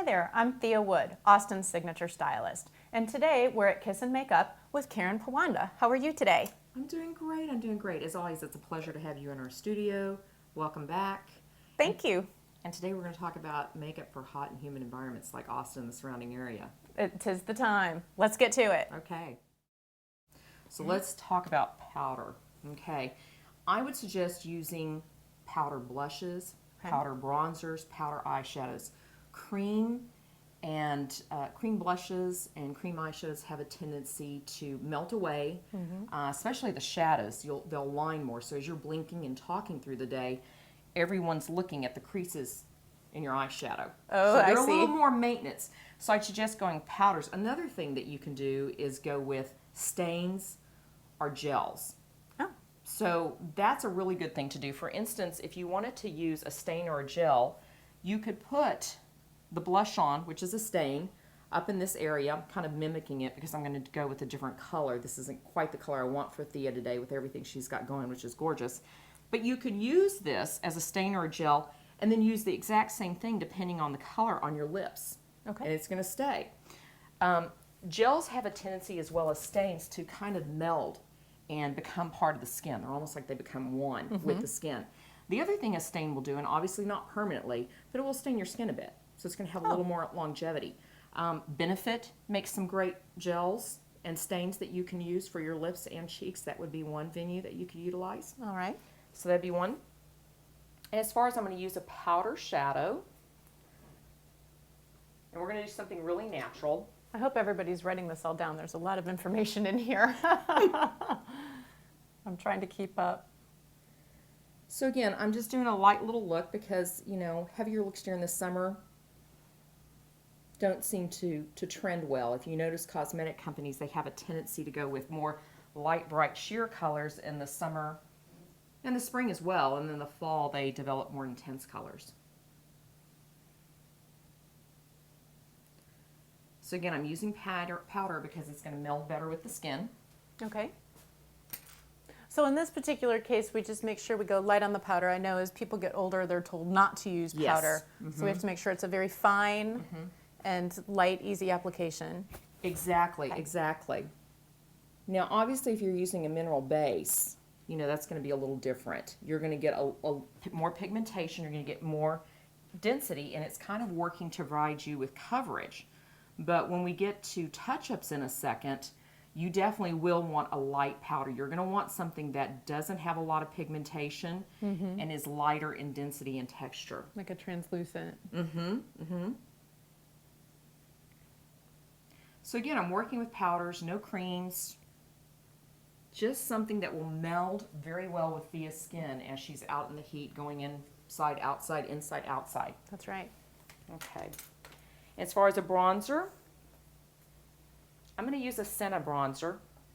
Hi there, I'm Thea Wood, Austin's Signature Stylist, and today we're at Kiss and Makeup with Karen Powanda. How are you today? I'm doing great. I'm doing great. As always, it's a pleasure to have you in our studio. Welcome back. Thank you. And today we're going to talk about makeup for hot and humid environments like Austin and the surrounding area. Tis the time. Let's get to it. Okay. So let's talk about powder. Okay. I would suggest using powder blushes, powder bronzers, powder eyeshadows. Cream blushes and cream eyeshadows have a tendency to melt away, especially the shadows. They'll line more. So as you're blinking and talking through the day, everyone's looking at the creases in your eyeshadow. Oh, so they're I a see. little more maintenance. So I suggest going powders. Another thing that you can do is go with stains or gels. Oh. So that's a really good thing to do. For instance, if you wanted to use a stain or a gel, you could put the blush on, which is a stain, up in this area. I'm kind of mimicking it because I'm going to go with a different color. This isn't quite the color I want for Thea today with everything she's got going, which is gorgeous. But you could use this as a stain or a gel and then use the exact same thing depending on the color on your lips. Okay. And it's going to stay. Gels have a tendency, as well as stains, to kind of meld and become part of the skin. They're almost like they become one with the skin. The other thing a stain will do, and obviously not permanently, but it will stain your skin a bit. So it's going to have a little more longevity. Benefit makes some great gels and stains that you can use for your lips and cheeks. That would be one venue that you could utilize. All right. So that'd be one. And as far as I'm going to use a powder shadow, and we're going to do something really natural. I hope everybody's writing this all down. There's a lot of information in here. I'm trying to keep up. So again, I'm just doing a light little look because, you know, heavier looks during the summer don't seem to trend well. If you notice cosmetic companies, they have a tendency to go with more light, bright, sheer colors in the summer and the spring as well. And then the fall, they develop more intense colors. So again, I'm using powder because it's going to meld better with the skin. Okay. So in this particular case, we just make sure we go light on the powder. I know as people get older, they're told not to use powder. Yes. So we have to make sure it's a very fine and light, easy application. Exactly, exactly. Now, obviously, if you're using a mineral base, you know, that's going to be a little different. You're going to get a more pigmentation, you're going to get more density, and it's kind of working to provide you with coverage. But when we get to touch-ups in a second, you definitely will want a light powder. You're going to want something that doesn't have a lot of pigmentation and is lighter in density and texture. Like a translucent. So again, I'm working with powders, no creams, just something that will meld very well with Thea's skin as she's out in the heat, going inside, outside, inside, outside. That's right. Okay. As far as a bronzer, I'm going to use a Senna bronzer,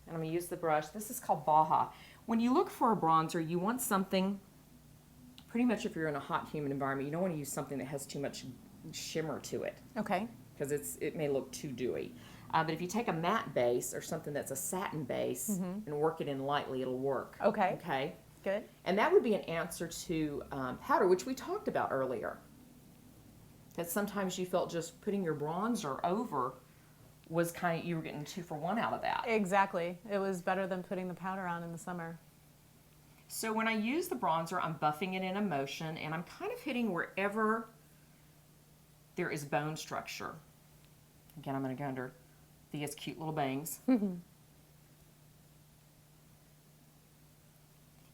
and I'm going to use the brush. This is called Baja. When you look for a bronzer, you want something, pretty much if you're in a hot, humid environment, you don't want to use something that has too much shimmer to it. Okay. Because it may look too dewy. But if you take a matte base or something that's a satin base and work it in lightly, it'll work. Okay. Okay. Good. And that would be an answer to powder, which we talked about earlier. That sometimes you felt just putting your bronzer over was kind of, you were getting 2 for 1 out of that. Exactly. It was better than putting the powder on in the summer. So when I use the bronzer, I'm buffing it in a motion, and I'm kind of hitting wherever there is bone structure. Again, I'm going to go under Thea's cute little bangs. And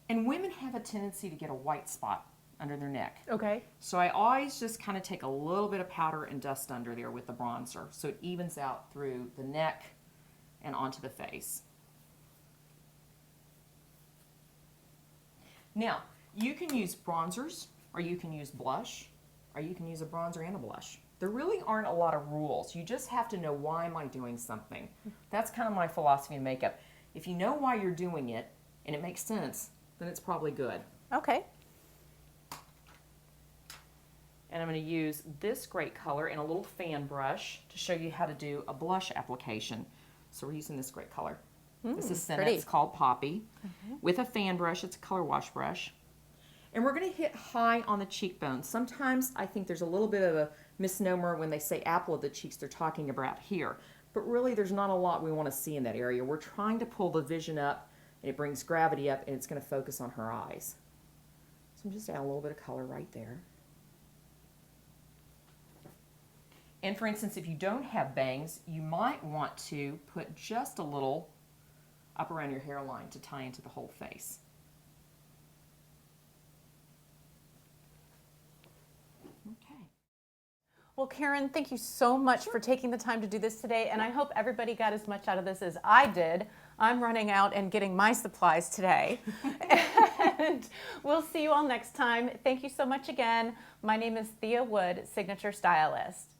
women have a tendency to get a white spot under their neck. Okay. So I always just kind of take a little bit of powder and dust under there with the bronzer so it evens out through the neck and onto the face. Now, you can use bronzers, or you can use blush, or you can use a bronzer and a blush. There really aren't a lot of rules. You just have to know, why am I doing something? That's kind of my philosophy in makeup. If you know why you're doing it and it makes sense, then it's probably good. Okay. And I'm going to use this great color in a little fan brush to show you how to do a blush application. So we're using this great color. This is Senna. It's called Poppy. With a fan brush, it's a color wash brush. And we're going to hit high on the cheekbones. Sometimes I think there's a little bit of a misnomer when they say apple of the cheeks, they're talking about here. But really, there's not a lot we want to see in that area. We're trying to pull the vision up, and it brings gravity up, and it's going to focus on her eyes. So I'm just adding a little bit of color right there. And for instance, if you don't have bangs, you might want to put just a little up around your hairline to tie into the whole face. Okay. Well, Karen, thank you so much for taking the time to do this today, and I hope everybody got as much out of this as I did. I'm running out and getting my supplies today. And we'll see you all next time. Thank you so much again. My name is Thea Wood, Signature Stylist.